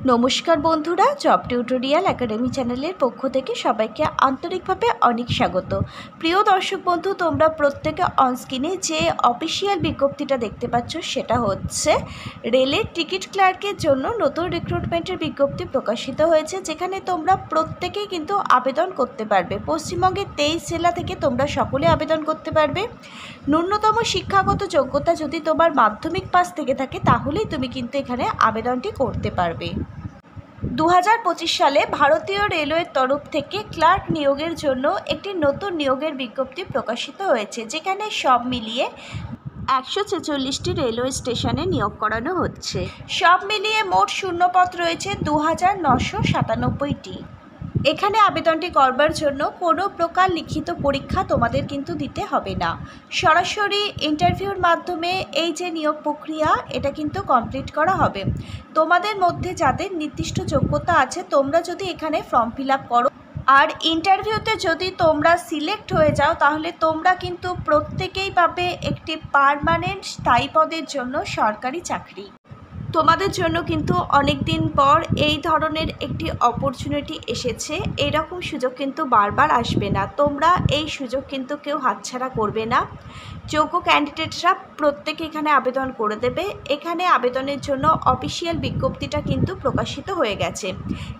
নমস্কার বন্ধুরা, job tutorial academy চ্যানেলের পক্ষ থেকে সবাইকে আন্তরিকভাবে অনেক স্বাগত। প্রিয় দর্শক বন্ধু, তোমরা প্রত্যেকে অনস্ক্রিনে যে অফিসিয়াল বিজ্ঞপ্তিটা দেখতে পাচ্ছ সেটা হচ্ছে রেলের টিকিট ক্লার্কের জন্য নতুন রিক্রুটমেন্টের বিজ্ঞপ্তি প্রকাশিত হয়েছে, যেখানে তোমরা প্রত্যেকেই কিন্তু আবেদন করতে পারবে। পশ্চিমবঙ্গের 23 জেলা থেকে তোমরা সকলে আবেদন করতে পারবে। ন্যূনতম শিক্ষাগত যোগ্যতা যদি তোমার মাধ্যমিক পাস থেকে থাকে তাহলেই তুমি কিন্তু এখানে আবেদনটি করতে পারবে। 2025 সালে ভারতীয় রেলওয়ের তরফ থেকে ক্লার্ক নিয়োগের জন্য একটি নতুন নিয়োগের বিজ্ঞপ্তি প্রকাশিত হয়েছে, যেখানে সব মিলিয়ে 146টি রেলওয়ে স্টেশনে নিয়োগ করানো হচ্ছে। সব মিলিয়ে মোট শূন্যপদ রয়েছে 2997টি। এখানে আবেদনটি করবার জন্য কোনো প্রকার লিখিত পরীক্ষা তোমাদের কিন্তু দিতে হবে না। সরাসরি ইন্টারভিউর মাধ্যমে এই যে নিয়োগ প্রক্রিয়া, এটা কিন্তু কমপ্লিট করা হবে। তোমাদের মধ্যে যাদের নির্দিষ্ট যোগ্যতা আছে, তোমরা যদি এখানে ফর্ম ফিল আপ করো আর ইন্টারভিউতে যদি তোমরা সিলেক্ট হয়ে যাও, তাহলে তোমরা কিন্তু প্রত্যেকেই পাবে একটি পার্মানেন্ট স্থায়ী পদের জন্য সরকারি চাকরি। তোমাদের জন্য কিন্তু অনেক দিন পর এই ধরনের একটি অপরচুনিটি এসেছে। এরকম সুযোগ কিন্তু বারবার আসবে না। তোমরা এই সুযোগ কিন্তু কেউ হাতছাড়া করবে না। যোগ্য ক্যান্ডিডেটরা প্রত্যেকে এখানে আবেদন করে দেবে। এখানে আবেদনের জন্য অফিসিয়াল বিজ্ঞপ্তিটা কিন্তু প্রকাশিত হয়ে গেছে।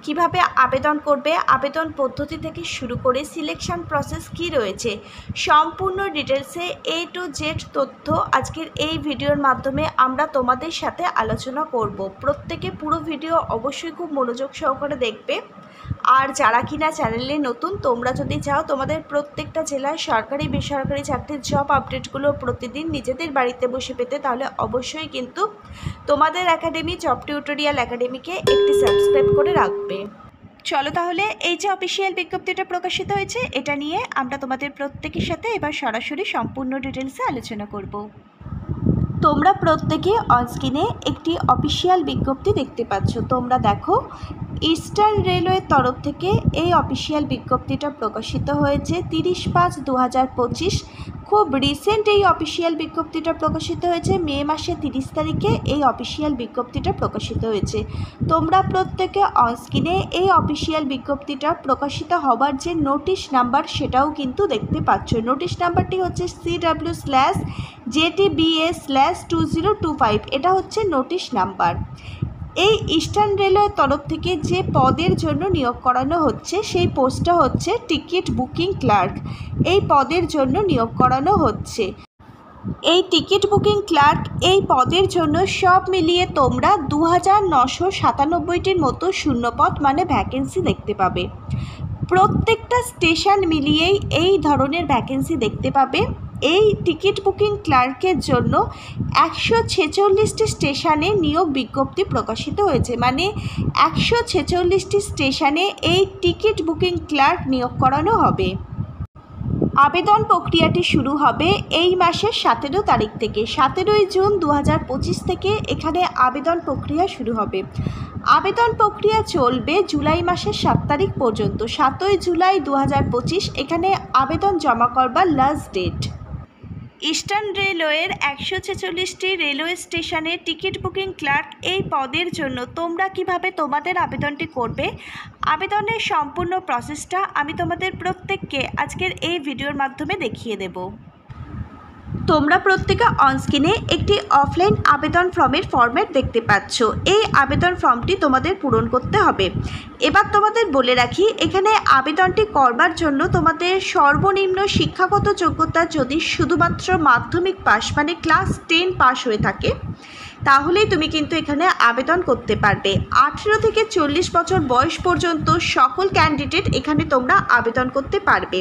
কিভাবে আবেদন করবে, আবেদন পদ্ধতি থেকে শুরু করে সিলেকশন প্রসেস কি রয়েছে, সম্পূর্ণ ডিটেলসে A to Z তথ্য আজকের এই ভিডিওর মাধ্যমে আমরা তোমাদের সাথে আলোচনা করব। প্রত্যেকে পুরো ভিডিও অবশ্যই খুব মনোযোগ সহকারে দেখবে। আর যারা কিনা চ্যানেলে নতুন, তোমরা যদি চাও তোমাদের প্রত্যেকটা জেলায় সরকারি বেসরকারি চাকরির জব আপডেটগুলো প্রতিদিন নিজেদের বাড়িতে বসে পেতে, তাহলে অবশ্যই কিন্তু তোমাদের একাডেমি জব টিউটোরিয়াল একাডেমিকে একটি সাবস্ক্রাইব করে রাখবে। চলো তাহলে এই যে অফিসিয়াল বিজ্ঞপ্তিটা প্রকাশিত হয়েছে, এটা নিয়ে আমরা তোমাদের প্রত্যেকের সাথে এবার সরাসরি সম্পূর্ণ ডিটেলসে আলোচনা করব। তোমরা প্রত্যেকে অনস্ক্রিনে একটি অফিসিয়াল বিজ্ঞপ্তি দেখতে পাচ্ছ। তোমরা দেখো, ইস্টার্ন রেলওয়ের তরফ থেকে এই অফিসিয়াল বিজ্ঞপ্তিটা প্রকাশিত হয়েছে 30/5/2025। খুব রিসেন্ট এই অফিসিয়াল বিজ্ঞপ্তিটা প্রকাশিত হয়েছে। মে মাসের 30 তারিখে এই অফিসিয়াল বিজ্ঞপ্তিটা প্রকাশিত হয়েছে। তোমরা প্রত্যেকে অনস্ক্রিনে এই অফিসিয়াল বিজ্ঞপ্তিটা প্রকাশিত হবার যে নোটিশ নাম্বার, সেটাও কিন্তু দেখতে পাচ্ছ। নোটিশ নাম্বারটি হচ্ছে CW/JTBA/2025। এটা হচ্ছে নোটিশ নাম্বার। এই ইস্টার্ন রেলওয়ের তরফ থেকে যে পদের জন্য নিয়োগ করানো হচ্ছে, সেই পোস্টটা হচ্ছে টিকিট বুকিং ক্লার্ক। এই পদের জন্য নিয়োগ করানো হচ্ছে। এই টিকিট বুকিং ক্লার্ক এই পদের জন্য সব মিলিয়ে তোমরা 2997টির মতো শূন্যপদ মানে ভ্যাকেন্সি দেখতে পাবে। প্রত্যেকটা স্টেশন মিলিয়েই এই ধরনের ভ্যাকেন্সি দেখতে পাবে। এই টিকিট বুকিং ক্লার্কের জন্য 146টি স্টেশনে নিয়োগ বিজ্ঞপ্তি প্রকাশিত হয়েছে। মানে 146টি স্টেশনে এই টিকিট বুকিং ক্লার্ক নিয়োগ করানো হবে। আবেদন প্রক্রিয়াটি শুরু হবে এই মাসের 17 তারিখ থেকে। 17ই জুন 2025 থেকে এখানে আবেদন প্রক্রিয়া শুরু হবে। আবেদন প্রক্রিয়া চলবে জুলাই মাসের 7 তারিখ পর্যন্ত। 7ই জুলাই 2025 এখানে আবেদন জমা করবার লাস্ট ডেট। ইস্টার্ন রেলওয়ের 146টি রেলওয়ে স্টেশনে টিকিট বুকিং ক্লার্ক এই পদের জন্য তোমরা কিভাবে তোমাদের আবেদনটি করবে, আবেদনের সম্পূর্ণ প্রসেসটা আমি তোমাদের প্রত্যেককে আজকের এই ভিডিওর মাধ্যমে দেখিয়ে দেব। তোমরা প্রত্যেকে অনস্ক্রিনে একটি অফলাইন আবেদন ফর্মের ফরম্যাট দেখতে পাচ্ছ। এই আবেদন ফর্মটি তোমাদের পূরণ করতে হবে। এবার তোমাদের বলে রাখি, এখানে আবেদনটি করবার জন্য তোমাদের সর্বনিম্ন শিক্ষাগত যোগ্যতা যদি শুধুমাত্র মাধ্যমিক পাস মানে ক্লাস 10 পাস হয়ে থাকে, তাহলেই তুমি কিন্তু এখানে আবেদন করতে পারবে। 18 থেকে 40 বছর বয়স পর্যন্ত সকল ক্যান্ডিডেট এখানে তোমরা আবেদন করতে পারবে।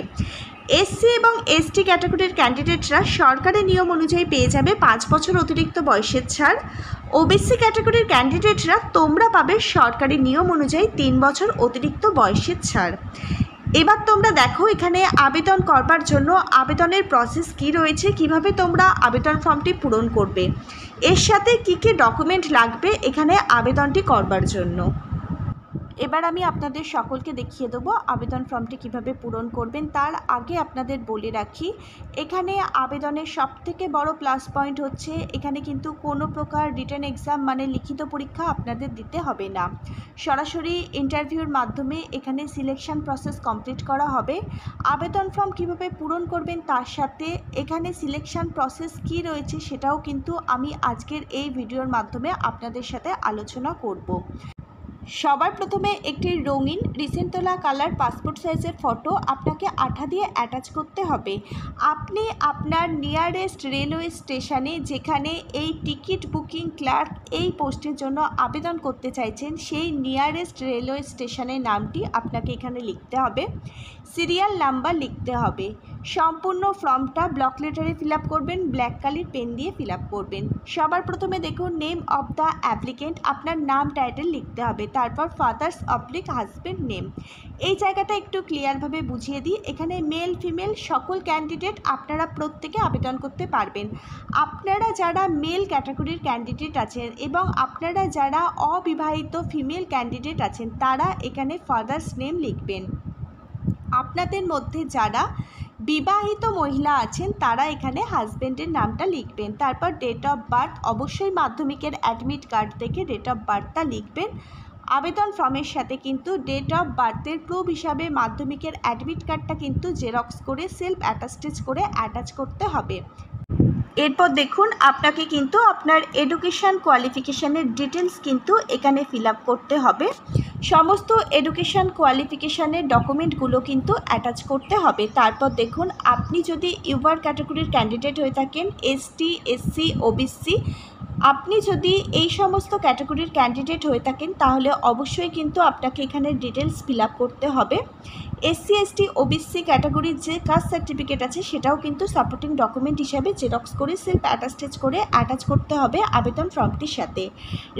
এসসি এবং এসটি ক্যাটাগরির ক্যান্ডিডেটরা সরকারি নিয়ম অনুযায়ী পেয়ে যাবে 5 বছর অতিরিক্ত বয়সের ছাড়। ওবিসি ক্যাটাগরির ক্যান্ডিডেটরা তোমরা পাবে সরকারি নিয়ম অনুযায়ী 3 বছর অতিরিক্ত বয়সের ছাড়। এবার তোমরা দেখো, এখানে আবেদন করবার জন্য আবেদনের প্রসেস কি রয়েছে, কিভাবে তোমরা আবেদন ফর্মটি পূরণ করবে, এর সাথে কি কি ডকুমেন্ট লাগবে এখানে আবেদনটি করবার জন্য। এবার আমি আপনাদের সকলকে দেখিয়ে দেবো আবেদন ফর্মটি কিভাবে পূরণ করবেন। তার আগে আপনাদের বলে রাখি, এখানে আবেদনের সবথেকে বড় প্লাস পয়েন্ট হচ্ছে এখানে কিন্তু কোনো প্রকার রিটেন এক্সাম মানে লিখিত পরীক্ষা আপনাদের দিতে হবে না। সরাসরি ইন্টারভিউর মাধ্যমে এখানে সিলেকশন প্রসেস কমপ্লিট করা হবে। আবেদন ফর্ম কিভাবে পূরণ করবেন তার সাথে এখানে সিলেকশন প্রসেস কি রয়েছে সেটাও কিন্তু আমি আজকের এই ভিডিওর মাধ্যমে আপনাদের সাথে আলোচনা করব। সবার প্রথমে একটি রঙিন রিসেন্ট তোলা কালার পাসপোর্ট সাইজের ফটো আপনাকে আঠা দিয়ে অ্যাটাচ করতে হবে। আপনি আপনার নিয়ারেস্ট রেলওয়ে স্টেশনে যেখানে এই টিকিট বুকিং ক্লার্ক এই পোস্টের জন্য আবেদন করতে চাইছেন সেই নিয়ারেস্ট রেলওয়ে স্টেশনের নামটি আপনাকে এখানে লিখতে হবে, সিরিয়াল নাম্বার লিখতে হবে। সম্পূর্ণ ফর্মটা ব্লক লেটারে ফিল আপ করবেন, ব্ল্যাক কালির পেন দিয়ে ফিল আপ করবেন। সবার প্রথমে দেখুন নেম অফ দ্য অ্যাপ্লিকেন্ট, আপনার নাম টাইটেল লিখতে হবে। তারপর ফাদার্স অবলিক হাজব্যান্ড নেম। এই জায়গাটা একটু ক্লিয়ারভাবে বুঝিয়ে দিই, এখানে মেল ফিমেল সকল ক্যান্ডিডেট আপনারা প্রত্যেকে আবেদন করতে পারবেন। আপনারা যারা মেল ক্যাটাগরির ক্যান্ডিডেট আছেন এবং আপনারা যারা অবিবাহিত ফিমেল ক্যান্ডিডেট আছেন তারা এখানে ফাদার্স নেম লিখবেন। আপনাদের মধ্যে যারা বিবাহিত মহিলা আছেন তারা এখানে হাজব্যান্ডের নামটা লিখবেন। তারপর ডেট অফ বার্থ, অবশ্যই মাধ্যমিকের অ্যাডমিট কার্ড থেকে ডেট অফ বার্থটা লিখবেন। আবেদন ফর্মের সাথে কিন্তু ডেট অফ বার্থের প্রুফ হিসাবে মাধ্যমিকের অ্যাডমিট কার্ডটা কিন্তু জেরক্স করে সেলফ অ্যাটাস্টেজ করে অ্যাটাচ করতে হবে। এরপর দেখুন আপনাকে কিন্তু আপনার এডুকেশান কোয়ালিফিকেশানের ডিটেলস কিন্তু এখানে ফিল আপ করতে হবে। সমস্ত এডুকেশান কোয়ালিফিকেশানের ডকুমেন্টগুলো কিন্তু অ্যাটাচ করতে হবে। তারপর দেখুন আপনি যদি ইউআর ক্যাটাগরির ক্যান্ডিডেট হয়ে থাকেন, এসটি, এসসি, ওবিসি, আপনি যদি এই সমস্ত ক্যাটাগরির ক্যান্ডিডেট হয়ে থাকেন তাহলে অবশ্যই কিন্তু আপনাকে এখানে ডিটেলস ফিল আপ করতে হবে। এসসি, এসটি, ওবিসি ক্যাটাগরির যে কাস্ট সার্টিফিকেট আছে সেটাও কিন্তু সাপোর্টিং ডকুমেন্ট হিসাবে জেরক্স করে সেলফ অ্যাটাস্টেজ করে অ্যাটাচ করতে হবে আবেদন ফর্মটির সাথে।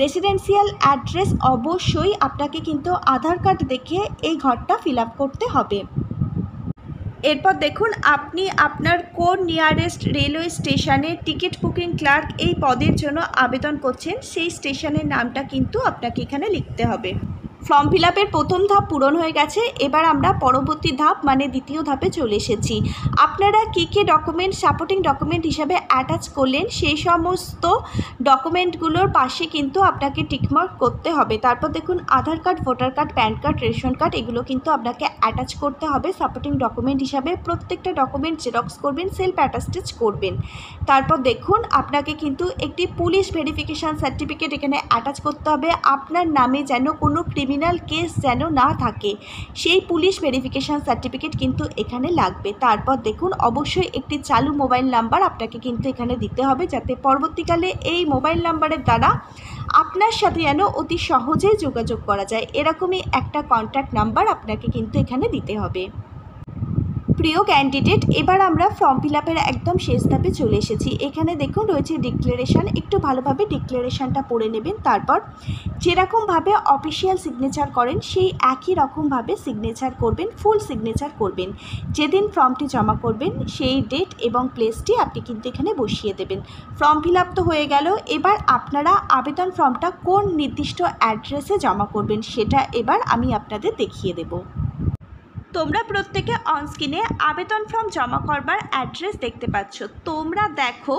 রেসিডেন্সিয়াল অ্যাড্রেস অবশ্যই আপনাকে কিন্তু আধার কার্ড দেখে এই ঘরটা ফিল আপ করতে হবে। এরপর দেখুন আপনি আপনার কোন নিয়ারেস্ট রেলওয়ে স্টেশনে টিকিট বুকিং ক্লার্ক এই পদের জন্য আবেদন করছেন সেই স্টেশনের নামটা কিন্তু আপনাকে এখানে লিখতে হবে। ফর্ম ফিল আপের প্রথম ধাপ পূরণ হয়ে গেছে, এবার আমরা পরবর্তী ধাপ মানে দ্বিতীয় ধাপে চলে এসেছি। আপনারা কী কী ডকুমেন্ট সাপোর্টিং ডকুমেন্ট হিসাবে অ্যাটাচ করলেন সেই সমস্ত ডকুমেন্টগুলোর পাশে কিন্তু আপনাকে টিকমার্ক করতে হবে। তারপর দেখুন Aadhaar card, voter card, PAN card, ration card এগুলো কিন্তু আপনাকে অ্যাটাচ করতে হবে সাপোর্টিং ডকুমেন্ট হিসাবে। প্রত্যেকটা ডকুমেন্ট জেরক্স করবেন, সেলফ অ্যাটাস্টেজ করবেন। তারপর দেখুন আপনাকে কিন্তু একটি পুলিশ ভেরিফিকেশান সার্টিফিকেট এখানে অ্যাটাচ করতে হবে। আপনার নামে যেন কোনো ক্রিমিনাল কেস যেন না থাকে সেই পুলিশ ভেরিফিকেশান সার্টিফিকেট কিন্তু এখানে লাগবে। তারপর দেখুন অবশ্যই একটি চালু মোবাইল নাম্বার আপনাকে কিন্তু এখানে দিতে হবে যাতে পরবর্তীকালে এই মোবাইল নাম্বারের দ্বারা আপনার সাথে যেন অতি সহজেই যোগাযোগ করা যায়, এরকমই একটা কন্ট্যাক্ট নাম্বার আপনাকে কিন্তু এখানে দিতে হবে। প্রিয় ক্যান্ডিডেট, এবার আমরা ফর্ম ফিল আপের একদম শেষ ধাপে চলে এসেছি। এখানে দেখুন রয়েছে ডিক্লারেশান, একটু ভালোভাবে ডিক্লারেশানটা পড়ে নেবেন। তারপর যেরকমভাবে অফিসিয়াল সিগনেচার করেন সেই একই রকমভাবে সিগনেচার করবেন, ফুল সিগনেচার করবেন। যেদিন ফর্মটি জমা করবেন সেই ডেট এবং প্লেসটি আপনি কিন্তু এখানে বসিয়ে দেবেন। ফর্ম ফিল আপ তো হয়ে গেল, এবার আপনারা আবেদন ফর্মটা কোন নির্দিষ্ট অ্যাড্রেসে জমা করবেন সেটা এবার আমি আপনাদের দেখিয়ে দেব। তোমরা প্রত্যেকে অনস্ক্রিনে আবেদন ফর্ম জমা করবার অ্যাড্রেস দেখতে পাচ্ছ। তোমরা দেখো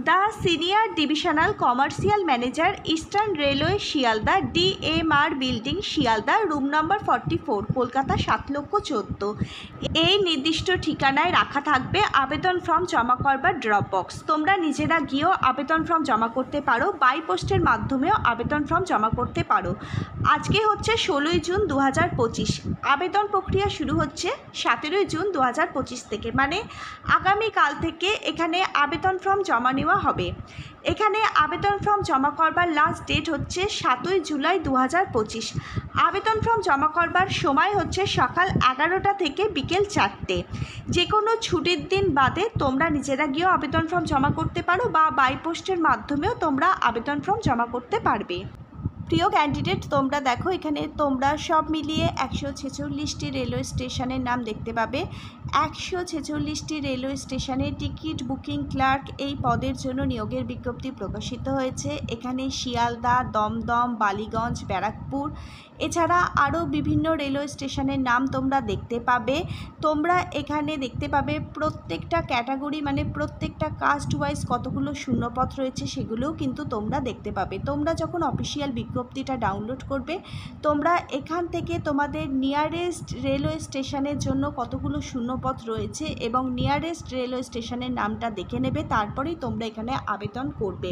the senior divisional commercial manager eastern railway Sealdah, DMR building Sealdah, room number 44, Kolkata 7,14,000। এই নির্দিষ্ট ঠিকানায় রাখা থাকবে আবেদন ফর্ম জমা করবার ড্রপ বক্স। তোমরা নিজেরা গিয়েও আবেদন ফর্ম জমা করতে পারো, বাই পোস্টের মাধ্যমেও আবেদন ফর্ম জমা করতে পারো। আজকে হচ্ছে 16ই জুন 2025, আবেদন প্রক্রিয়া শুরু হচ্ছে 17ই জুন 2025 থেকে, মানে আগামীকাল থেকে এখানে আবেদন ফর্ম জমা নেওয়া হবে। এখানে আবেদন ফর্ম জমা করবার লাস্ট ডেট হচ্ছে 7ই জুলাই 2025। আবেদন ফর্ম জমা করবার সময় হচ্ছে সকাল 11টা থেকে বিকেল 4টে। যে কোনো ছুটির দিন বাদে তোমরা নিজেরা গিয়েও আবেদন ফর্ম জমা করতে পারো বা বাই পোস্টের মাধ্যমেও তোমরা আবেদন ফর্ম জমা করতে পারবে। প্রিয় ক্যান্ডিডেট, তোমরা দেখো এখানে তোমরা সব মিলিয়ে 146টি রেলওয়ে স্টেশনের নাম দেখতে পাবে। 146টি রেলওয়ে স্টেশনে টিকিট বুকিং ক্লার্ক এই পদের জন্য নিয়োগের বিজ্ঞপ্তি প্রকাশিত হয়েছে। এখানে শিয়ালদা, দমদম, বালিগঞ্জ, ব্যারাকপুর এছাড়া আরও বিভিন্ন রেলওয়ে স্টেশনের নাম তোমরা দেখতে পাবে। তোমরা এখানে দেখতে পাবে প্রত্যেকটা ক্যাটাগরি মানে প্রত্যেকটা কাস্ট ওয়াইজ কতগুলো শূন্যপদ রয়েছে সেগুলোও কিন্তু তোমরা দেখতে পাবে। তোমরা যখন অফিসিয়াল বিজ্ঞপ্তিটা ডাউনলোড করবে তোমরা এখান থেকে তোমাদের নিয়ারেস্ট রেলওয়ে স্টেশনের জন্য কতগুলো শূন্যপদ রয়েছে এবং নিয়ারেস্ট রেলওয়ে স্টেশনের নামটা দেখে নেবে, তারপরেই তোমরা এখানে আবেদন করবে।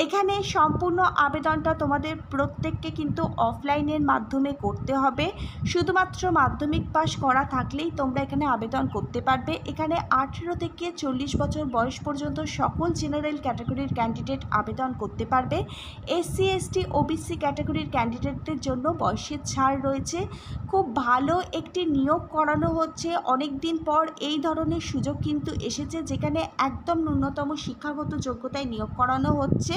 এখানে সম্পূর্ণ আবেদনটা তোমাদের প্রত্যেককে কিন্তু অফলাইনের মাধ্যমে করতে হবে। শুধুমাত্র মাধ্যমিক পাস করা থাকলেই তোমরা এখানে আবেদন করতে পারবে। এখানে 18 থেকে 40 বছর বয়স পর্যন্ত সকল জেনারেল ক্যাটাগরির ক্যান্ডিডেট আবেদন করতে পারবে। এসসি, এসটি, ওবিসি ক্যাটাগরির ক্যান্ডিডেটদের জন্য বয়সের ছাড় রয়েছে। খুব ভালো একটি নিয়োগ করানো হচ্ছে। অনেক দিন পর এই ধরনের সুযোগ কিন্তু এসেছে যেখানে একদম ন্যূনতম শিক্ষাগত যোগ্যতায় নিয়োগ করানো হচ্ছে,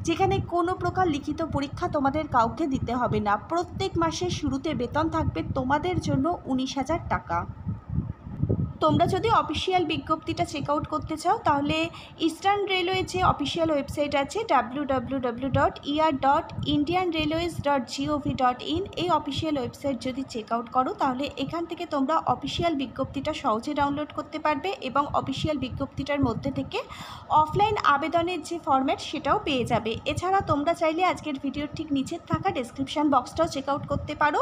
যেখানে কোনো প্রকার লিখিত পরীক্ষা তোমাদের কাউকে দিতে হবে না। প্রত্যেক মাসের শুরুতে বেতন থাকবে তোমাদের জন্য 19,000 টাকা। তোমরা যদি অফিসিয়াল বিজ্ঞপ্তিটা চেক আউট করতে চাও তাহলে ইস্টার্ন রেলওয়ে যে অফিসিয়াল ওয়েবসাইট আছে www.er.indianrailways.gov.in এই অফিসিয়াল ওয়েবসাইট যদি চেক আউট করো তাহলে এখান থেকে তোমরা অফিসিয়াল বিজ্ঞপ্তিটা সহজে ডাউনলোড করতে পারবে এবং অফিসিয়াল বিজ্ঞপ্তিটার মধ্যে থেকে অফলাইন আবেদনের যে ফরম্যাট সেটাও পেয়ে যাবে। এছাড়া তোমরা চাইলে আজকের ভিডিওর ঠিক নিচে থাকা ডেসক্রিপশান বক্সটাও চেক আউট করতে পারো।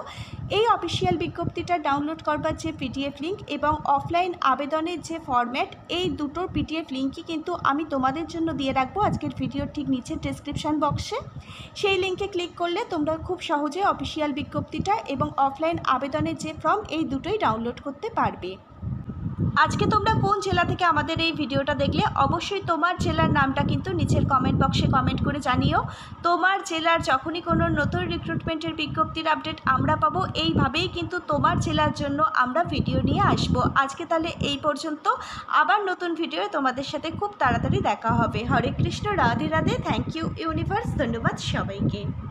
এই অফিসিয়াল বিজ্ঞপ্তিটা ডাউনলোড করবার যে পিডিএফ লিঙ্ক এবং অফলাইন আবেদনের যে ফরম্যাট এই দুটোর পিডিএফ লিঙ্কই কিন্তু আমি তোমাদের জন্য দিয়ে রাখবো আজকের ভিডিওর ঠিক নিচে ডেসক্রিপশান বক্সে। সেই লিঙ্কে ক্লিক করলে তোমরা খুব সহজে অফিসিয়াল বিজ্ঞপ্তিটা এবং অফলাইন আবেদনের যে ফর্ম এই দুটোই ডাউনলোড করতে পারবে। আজকে তোমরা কোন জেলা থেকে আমাদের এই ভিডিওটা দেখলে অবশ্যই তোমার জেলার নামটা কিন্তু নিচের কমেন্ট বক্সে কমেন্ট করে জানিও। তোমার জেলার যখনই কোনো নতুন রিক্রুটমেন্টের বিজ্ঞপ্তির আপডেট আমরা পাবো এইভাবেই কিন্তু তোমার জেলার জন্য আমরা ভিডিও নিয়ে আসব। আজকে তাহলে এই পর্যন্ত, আবার নতুন ভিডিও তোমাদের সাথে খুব তাড়াতাড়ি দেখা হবে। Hare Krishna, Radhe Radhe, thank you universe, ধন্যবাদ সবাইকে।